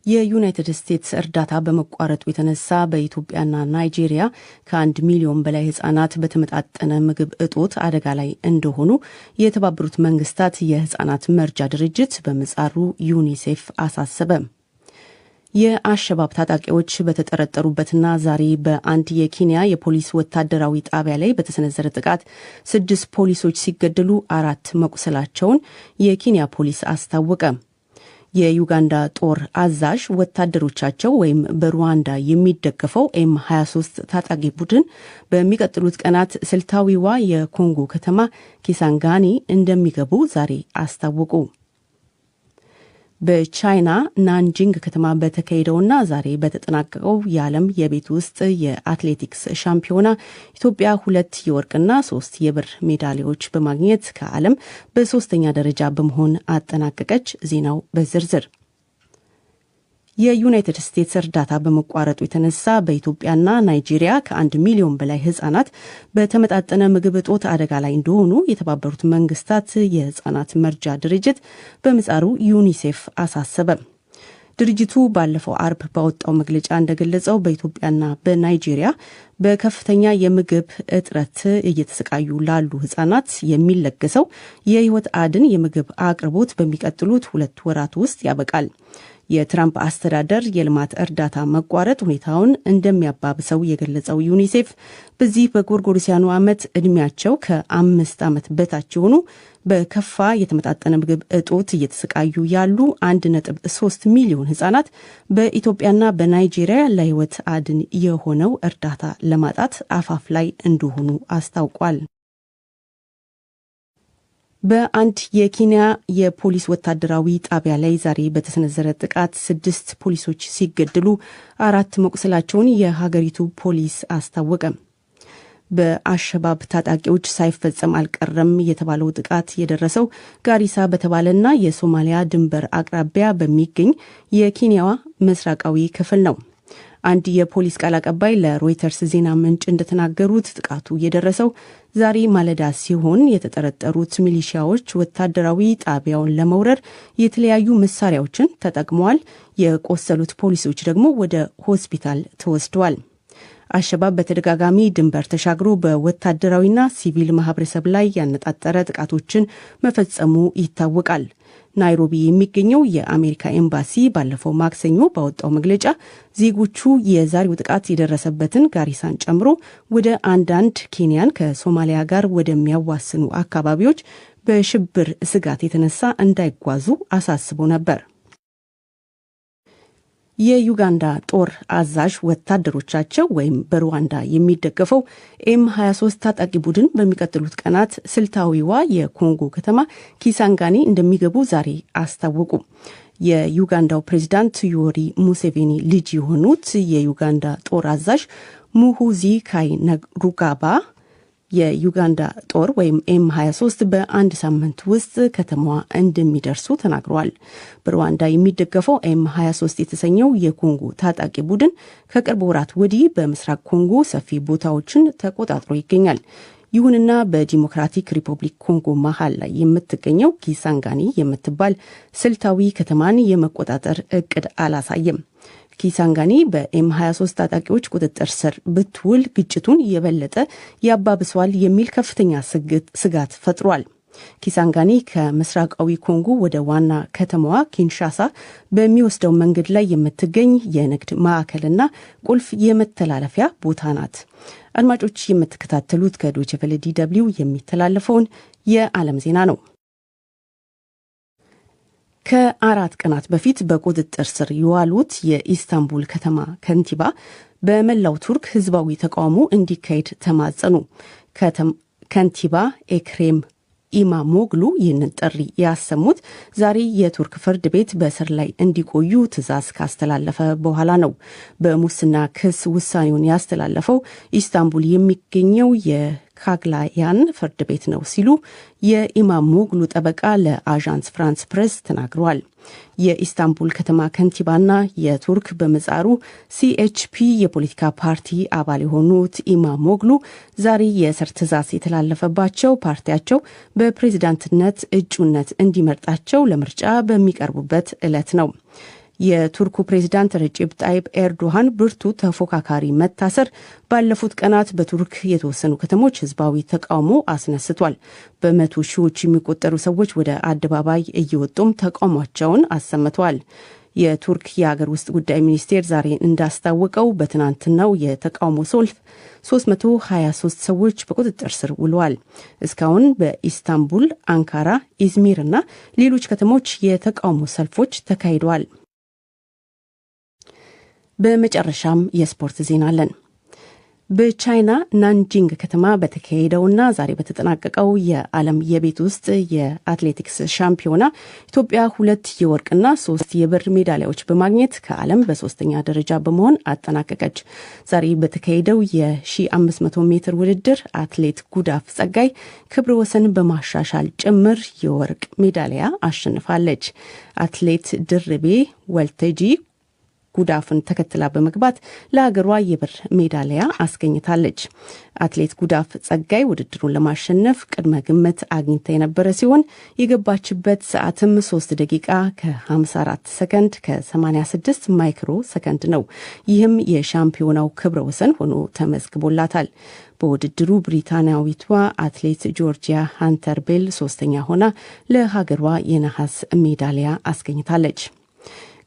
የዩናይትድ ስቴትስ እርዳታ በመቋረጡ የተነሳ በኢትዮጵያና ናይጄሪያ ከ1 ሚሊዮን በላይ ህጻናት በተመጣጠነ ምግብ እጦት አደጋ ላይ እንደሆኑ የተባበሩት መንግስታት የህጻናት መርጃ ድርጅት በምህጻሩ ዩኒሴፍ አሳሰበ። የአሸባብ ታጣቂዎች በተጠረጠሩበትና ዛሬ በአንድ የኬንያ የፖሊስ ወታደራዊ ጣቢያ ላይ በተሰነዘረ ጥቃት 6 ፖሊሶች ሲገደሉ 4 መቁሰላቸውን የኬንያ ፖሊስ አስታወቀ። የዩጋንዳ ጦር አዛዥ ወታደሮቻቸው ወይም በሩዋንዳ የሚደገፈው M23 ታጣቂ ቡድን በሚቀጥሉት ቀናት ስልታዊዋ የኮንጎ ከተማ ኪሳንጋኒ እንደሚገቡ ዛሬ አስታወቁ። በቻይና ናንጂንግ ከተማ በተካሄደውና ዛሬ በተጠናቀቀው የዓለም የቤት ውስጥ የአትሌቲክስ ሻምፒዮና ኢትዮጵያ 2 የወርቅና 3 የብር ሜዳሊያዎች በማግኘት ከዓለም በ3ኛ ደረጃ በመሆን አጠናቀቀች። ዜናው በዝርዝር። የዩናይትድ ስቴትስ እርዳታ በመቋረጡ የተነሳ በኢትዮጵያና ናይጄሪያ ከ1 ሚሊዮን በላይ ህጻናት በተመጣጠነ ምግብ እጦት አደጋ ላይ እንደሆኑ የተባበሩት መንግስታት የህጻናት መርጃ ድርጅት በምህጻሩ ዩኒሴፍ አሳሰበ። ድርጅቱ ባለፈው አርብ ባወጣው መግለጫ እንደገለጸው በኢትዮጵያና በናይጄሪያ በከፍተኛ የምግብ እጥረት እየተሰቃዩ ላሉ ህጻናት የሚለገሰው የህይወት አድን የምግብ አቅርቦት በሚቀጥሉት 2 ወራት ውስጥ ያበቃል። የትራምፕ አስተዳደር የልማት እርዳታ መቋረጥ ሁኔታውን እንደሚያባብሰው የገለጸው ዩኒሴፍ በዚህ በጎርጎሮሲያኑ ዓመት እድሜያቸው ከ5 ዓመት በታች የሆኑ በከፋ የተመጣጠነ ምግብ እጦት እየተሰቃዩ ያሉ 1.3 ሚሊዮን ህጻናት በኢትዮጵያና በናይጄሪያ ለህይወት አድን የሆነው እርዳታ ለማጣት አፋፍ ላይ እንደሆኑ አስታውቋል። በአንድ የኬንያ የፖሊስ ወታደራዊ ጣቢያ ላይ ዛሬ በተሰነዘረ ጥቃት 6 ፖሊሶች ሲገደሉ 4 መቁሰላቸውን የሀገሪቱ ፖሊስ አስታወቀ። በአሸባብ ታጣቂዎች ሳይፈጸም አልቀረም የተባለው ጥቃት የደረሰው ጋሪሳ በተባለና የሶማሊያ ድንበር አቅራቢያ በሚገኝ የኬንያዋ ምስራቃዊ ክፍል ነው። አንድ የፖሊስ ቃል አቀባይ ለሮይተርስ ዜና ምንጭ እንደተናገሩት ጥቃቱ የደረሰው ዛሬ ማለዳ ሲሆን የተጠረጠሩት ሚሊሺያዎች ወታደራዊ ጣቢያውን ለመውረር የተለያዩ መሳሪያዎችን ተጠቅመዋል። የቆሰሉት ፖሊሶች ደግሞ ወደ ሆስፒታል ተወስደዋል። አሸባብ በተደጋጋሚ ድንበር ተሻግሮ በወታደራዊና ሲቪል ማህበረሰብ ላይ ያነጣጠረ ጥቃቶችን መፈጸሙ ይታወቃል። ናይሮቢ የሚገኘው የአሜሪካ ኤምባሲ ባለፈው ማክሰኞ ባወጣው መግለጫ ዜጎቹ የዛሬው ጥቃት የደረሰበትን ጋሪሳን ጨምሮ ወደ አንዳንድ ኬንያን ከሶማሊያ ጋር ወደሚያዋስኑ አካባቢዎች በሽብር ስጋት የተነሳ እንዳይጓዙ አሳስቦ ነበር። የዩጋንዳ ጦር አዛዥ ወታደሮቻቸው ወይም በሩዋንዳ የሚደገፈው M23 ታጣቂ ቡድን በሚቀጥሉት ቀናት ስልታዊዋ የኮንጎ ከተማ ኪሳንጋኒ እንደሚገቡ ዛሬ አስታወቁ። የዩጋንዳው ፕሬዝዳንት ዩዌሪ ሙሴቬኒ ልጅ የሆኑት የዩጋንዳ ጦር አዛዥ ሙሁዚ ካይነሩጋባ የዩጋንዳ ጦር ወይም M23 በአንድ ሳምንት ውስጥ ከተማዋ እንደሚደርሱ ተናግረዋል። በሩዋንዳ የሚደገፈው M23 የተሰኘው የኮንጎ ታጣቂ ቡድን ከቅርብ ወራት ወዲህ በምስራቅ ኮንጎ ሰፊ ቦታዎችን ተቆጣጥሮ ይገኛል። ይሁንና በዲሞክራቲክ ሪፐብሊክ ኮንጎ መሃል ላይ የምትገኘው ኪሳንጋኒ የምትባል ስልታዊ ከተማን የመቆጣጠር እቅድ አላሳየም። ኪሳንጋኒ በM23 ታጣቂዎች ቁጥጥር ስር ብትውል ግጭቱን የበለጠ ያባብሷል የሚል ከፍተኛ ስጋት ፈጥሯል። ኪሳንጋኒ ከምስራቃዊ ኮንጎ ወደ ዋና ከተማዋ ኪንሻሳ በሚወስደው መንገድ ላይ የምትገኝ የንግድ ማዕከልና ቁልፍ የመተላለፊያ ቦታ ናት። አድማጮች የምትከታተሉት ከዶይቼ ቬለ DW የሚተላለፈውን የዓለም ዜና ነው። ከ4 ቀናት በፊት በቁጥጥር ስር የዋሉት የኢስታንቡል ከተማ ከንቲባ በመላው ቱርክ ህዝባዊ ተቃውሞ እንዲካሄድ ተማጸኑ። ከንቲባ ኤክሬም ኢማሞግሉ ይህንን ጥሪ ያሰሙት ዛሬ የቱርክ ፍርድ ቤት በእስር ላይ እንዲቆዩ ትዕዛዝ ካስተላለፈ በኋላ ነው። በሙስና ክስ ውሳኔውን ያስተላለፈው ኢስታንቡል የሚገኘው የካግላያን ፍርድ ቤት ነው ሲሉ የኢማሞግሉ ጠበቃ ለአዣንስ ፍራንስ ፕሬስ ተናግረዋል። የኢስታንቡል ከተማ ከንቲባና የቱርክ በምህጻሩ CHP የፖለቲካ ፓርቲ አባል የሆኑት ኢማሞግሉ ዛሬ የእስር ትዕዛዝ የተላለፈባቸው ፓርቲያቸው በፕሬዝዳንትነት እጩነት እንዲመርጣቸው ለምርጫ በሚቀርቡበት ዕለት ነው። የቱርኩ ፕሬዝዳንት ረጀብ ጣይብ ኤርዶሃን ብርቱ ተፎካካሪ መታሰር ባለፉት ቀናት በቱርክ የተወሰኑ ከተሞች ህዝባዊ ተቃውሞ አስነስቷል። በመቶ ሺዎች የሚቆጠሩ ሰዎች ወደ አደባባይ እየወጡም ተቃውሟቸውን አሰምተዋል። የቱርክ የሀገር ውስጥ ጉዳይ ሚኒስቴር ዛሬ እንዳስታወቀው በትናንትናው የተቃውሞ ሰልፍ 323 ሰዎች በቁጥጥር ስር ውለዋል። እስካሁን በኢስታንቡል፣ አንካራ፣ ኢዝሚር እና ሌሎች ከተሞች የተቃውሞ ሰልፎች ተካሂደዋል። በመጨረሻም የስፖርት ዜና አለን። በቻይና ናንጂንግ ከተማ በተካሄደውና ዛሬ በተጠናቀቀው የዓለም የቤት ውስጥ የአትሌቲክስ ሻምፒዮና ኢትዮጵያ 2 የወርቅና 3 የብር ሜዳሊያዎች በማግኘት ከዓለም በሶስተኛ ደረጃ በመሆን አጠናቀቀች። ዛሬ በተካሄደው የ1500 ሜትር ውድድር አትሌት ጉዳፍ ጸጋይ ክብረ ወሰን በማሻሻል ጭምር የወርቅ ሜዳሊያ አሸንፋለች። አትሌት ድርቤ ወልተጂ ጉዳፍን ተከትላ በመግባት ለሀገሯ የብር ሜዳሊያ አስገኝታለች። አትሌት ጉዳፍ ጸጋይ ውድድሩን ለማሸነፍ ቅድመ ግምት አግኝታ የነበረ ሲሆን የገባችበት ሰዓትም 3 ደቂቃ ከ54 ሰከንድ ከ86 ማይክሮ ሰከንድ ነው። ይህም የሻምፒዮናው ክብረ ወሰን ሆኖ ተመዝግቦላታል። በውድድሩ ብሪታንያዊቷ አትሌት ጆርጂያ ሃንተርቤል 3ኛ ሆና ለሀገሯ የነሐስ ሜዳሊያ አስገኝታለች።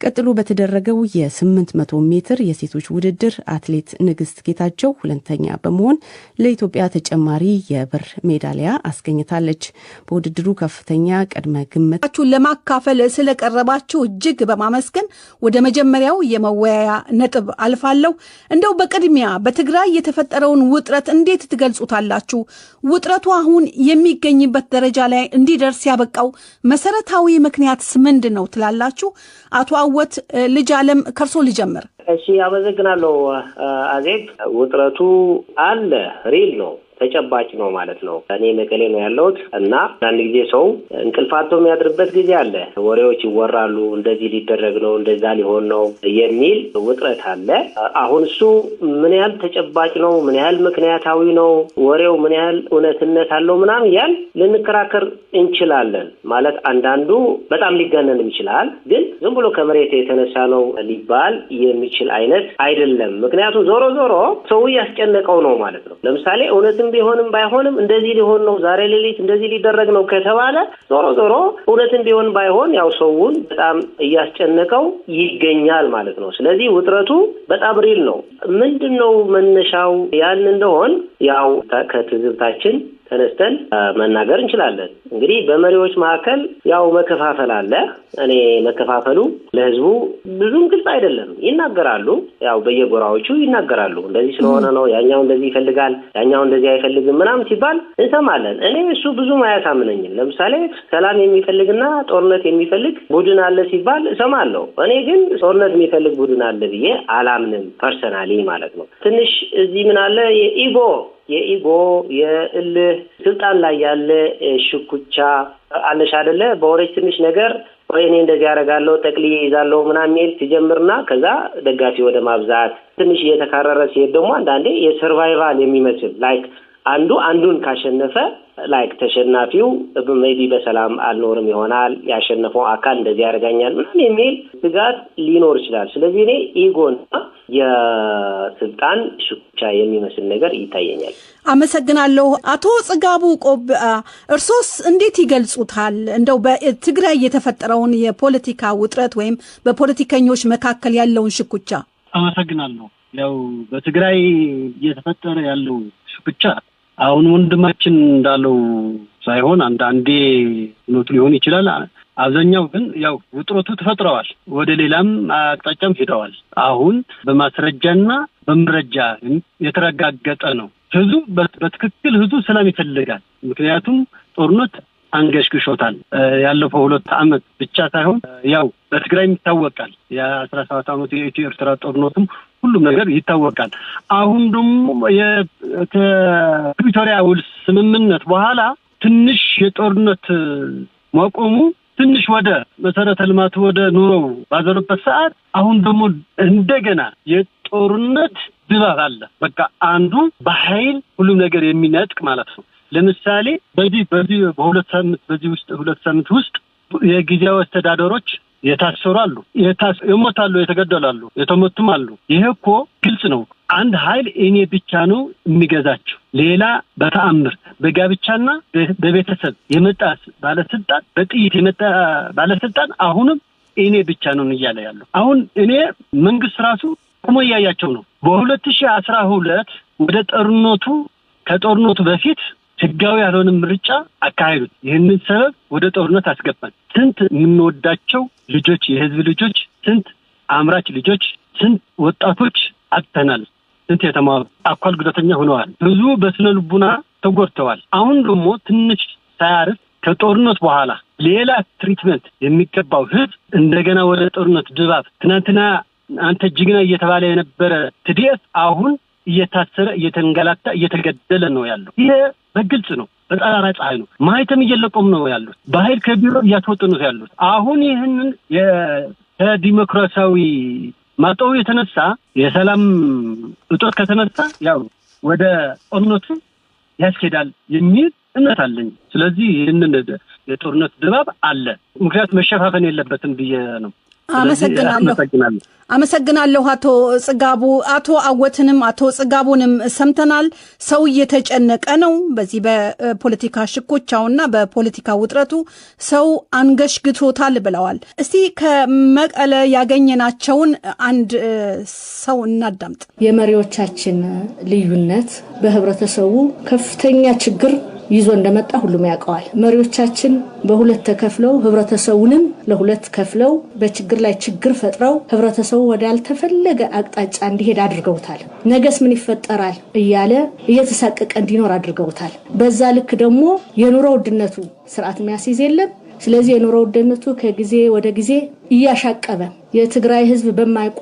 ቀጥሎ በተደረገው የ800 ሜትር የሴቶች ውድድር አትሌት ንግስት ጌታቸው 2ኛ በመሆን ለኢትዮጵያ ተጨማሪ የብር ሜዳሊያ አስገኝታለች። በውድድሩ ከፍተኛ ቅድመ ግምታችሁን ለማካፈል ስለቀረባችሁ እጅግ በማመስገን ወደ መጀመሪያው የመወያያ ነጥብ አልፋለሁ። እንደው በቅድሚያ በትግራይ የተፈጠረውን ውጥረት እንዴት ትገልጹታላችሁ? ውጥረቱ አሁን የሚገኝበት ደረጃ ላይ እንዲደርስ ያበቃው መሰረታዊ ምክንያትስ ምንድነው ትላላችሁ? አቶ አወት ልጅ አለም ከርሶ ልጀምር። እሺ አመሰግናለሁ አዜብ። ውጥረቱ አለ፣ ሪል ነው፣ ተጨባጭ ነው ማለት ነው። እኔ መቀሌ ነው ያለሁት እና አንድ ጊዜ ሰው እንቅልፋቶ የሚያድርበት ጊዜ አለ። ወሬዎች ይወራሉ፣ እንደዚህ ሊደረግ ነው፣ እንደዛ ሊሆን ነው የሚል ውጥረት አለ። አሁን እሱ ምን ያህል ተጨባጭ ነው፣ ምን ያህል ምክንያታዊ ነው፣ ወሬው ምን ያህል እውነትነት አለው ምናምን ያል ልንከራከር እንችላለን። ማለት አንዳንዱ በጣም ሊጋነንም ይችላል፣ ግን ዝም ብሎ ከመሬት የተነሳ ነው ሊባል የሚችል አይነት አይደለም። ምክንያቱም ዞሮ ዞሮ ሰው ያስጨነቀው ነው ማለት ነው። ለምሳሌ እውነትም ቢሆንም ባይሆንም እንደዚህ ሊሆን ነው፣ ዛሬ ሌሊት እንደዚህ ሊደረግ ነው ከተባለ ዞሮ ዞሮ እውነትም ቢሆን ባይሆን ያው ሰውን በጣም እያስጨነቀው ይገኛል ማለት ነው። ስለዚህ ውጥረቱ በጣም ሪል ነው። ምንድነው መነሻው ያን እንደሆን ያው ከትዝብታችን ተነስተን መናገር እንችላለን። እንግዲህ በመሪዎች መካከል ያው መከፋፈል አለ። እኔ መከፋፈሉ ለህዝቡ ብዙም ግልጽ አይደለም። ይናገራሉ፣ ያው በየጎራዎቹ ይናገራሉ። እንደዚህ ስለሆነ ነው፣ ያኛው እንደዚህ ይፈልጋል፣ ያኛው እንደዚህ አይፈልግም ምናምን ሲባል እንሰማለን። እኔ እሱ ብዙም አያሳምነኝም። ለምሳሌ ሰላም የሚፈልግና ጦርነት የሚፈልግ ቡድን አለ ሲባል እሰማለሁ። እኔ ግን ጦርነት የሚፈልግ ቡድን አለ ብዬ አላምንም፣ ፐርሰናሊ ማለት ነው። ትንሽ እዚህ ምን አለ የኢጎ የእልህ ስልጣን ላይ ያለ ሽኩቻ አለሽ አይደለ? በወሬች ትንሽ ነገር ወይ እኔ እንደዚህ ያደርጋለሁ ጠቅልዬ ይዛለሁ ምናምን የሚል ሲጀምርና ከዛ ደጋፊ ወደ ማብዛት ትንሽ እየተካረረ ሲሄድ ደግሞ አንዳንዴ የሰርቫይቫል የሚመስል ላይክ አንዱን ካሸነፈ ላይክ ተሸናፊው ሜቢ በሰላም አልኖርም ይሆናል፣ ያሸነፈው አካል እንደዚህ ያደርጋኛል ምናምን የሚል ስጋት ሊኖር ይችላል። ስለዚህ እኔ ኢጎና የስልጣን ሽኩቻ የሚመስል ነገር ይታየኛል። አመሰግናለሁ። አቶ ጽጋቡ ቆብ እርሶስ እንዴት ይገልጹታል? እንደው በትግራይ የተፈጠረውን የፖለቲካ ውጥረት ወይም በፖለቲከኞች መካከል ያለውን ሽኩቻ። አመሰግናለሁ። ያው በትግራይ እየተፈጠረ ያለው ሽኩቻ አሁን ወንድማችን እንዳለው ሳይሆን አንዳንዴ ኖት ሊሆን ይችላል። አብዛኛው ግን ያው ውጥረቱ ተፈጥረዋል፣ ወደ ሌላም አቅጣጫም ሄደዋል። አሁን በማስረጃና በመረጃ የተረጋገጠ ነው። ህዝቡ በትክክል ህዝቡ ሰላም ይፈልጋል። ምክንያቱም ጦርነት አንገሽግሾታል። ያለፈው 2 ዓመት ብቻ ሳይሆን ያው በትግራይ ይታወቃል። የ17 ዓመት የኢትዮ ኤርትራ ጦርነትም ሁሉም ነገር ይታወቃል። አሁን ደግሞ የፕሪቶሪያ ውል ስምምነት በኋላ ትንሽ የጦርነት ማቆሙ ትንሽ ወደ መሰረተ ልማት ወደ ኑሮ ባዘሩበት ሰዓት አሁን ደግሞ እንደገና የጦርነት ድባብ አለ። በቃ አንዱ በኃይል ሁሉም ነገር የሚነጥቅ ማለት ነው። ለምሳሌ በዚህ በ2 ሳምንት ውስጥ የጊዜያዊ አስተዳደሮች የታሰሩ አሉ፣ የሞታሉ፣ የተገደላሉ፣ የተመቱም አሉ። ይሄ እኮ ግልጽ ነው። አንድ ኃይል እኔ ብቻ ነው የሚገዛቸው። ሌላ በተአምር በጋብቻና በቤተሰብ የመጣ ባለስልጣን በጥይት የመጣ ባለስልጣን አሁንም እኔ ብቻ ነው እያለ ያለው። አሁን እኔ መንግስት ራሱ ቆሞ እያያቸው ነው። በ2012 ወደ ከጦርነቱ በፊት ህጋዊ ያልሆነ ምርጫ አካሄዱት። ይህንን ሰበብ ወደ ጦርነት አስገባን። ስንት የምንወዳቸው ልጆች፣ የህዝብ ልጆች፣ ስንት አምራች ልጆች፣ ስንት ወጣቶች አጥተናል። ስንት የተማሩ አካል ጉዳተኛ ሆነዋል። ብዙ በስነ ልቡና ተጎድተዋል። አሁን ደግሞ ትንሽ ሳያርፍ ከጦርነት በኋላ ሌላ ትሪትመንት የሚገባው ህዝብ እንደገና ወደ ጦርነት ድባብ ትናንትና አንተ ጅግና እየተባለ የነበረ ትዲኤፍ አሁን እየታሰረ እየተንገላታ እየተገደለ ነው ያለው። ይሄ በግልጽ ነው። በጠራራ ፀሐይ ነው። ማህተም እየለቆሙ ነው ያሉት። በኃይል ከቢሮ እያስወጡ ነው ያሉት። አሁን ይህንን ከዲሞክራሲያዊ ማጣው የተነሳ የሰላም እጦት ከተነሳ ያው ወደ ጦርነቱ ያስኬዳል የሚል እምነት አለኝ። ስለዚህ ይህንን የጦርነት ድባብ አለ። ምክንያት መሸፋፈን የለበትም ብዬ ነው። አመሰግናለሁ አቶ ጽጋቡ። አቶ አወትንም አቶ ጽጋቡንም ሰምተናል። ሰው እየተጨነቀ ነው። በዚህ በፖለቲካ ሽኩቻውና በፖለቲካ ውጥረቱ ሰው አንገሽግቶታል ብለዋል። እስቲ ከመቀለ ያገኘናቸውን አንድ ሰው እናዳምጥ። የመሪዎቻችን ልዩነት በህብረተሰቡ ከፍተኛ ችግር ይዞ እንደመጣ ሁሉም ያውቀዋል። መሪዎቻችን በሁለት ተከፍለው ህብረተሰቡንም ለሁለት ከፍለው በችግር ላይ ችግር ፈጥረው ህብረተሰቡ ወደ ያልተፈለገ አቅጣጫ እንዲሄድ አድርገውታል። ነገስ ምን ይፈጠራል እያለ እየተሳቀቀ እንዲኖር አድርገውታል። በዛ ልክ ደግሞ የኑሮ ውድነቱ ስርዓት የሚያስይዝ የለም። ስለዚህ የኑሮ ውድነቱ ከጊዜ ወደ ጊዜ እያሻቀበ የትግራይ ህዝብ በማይ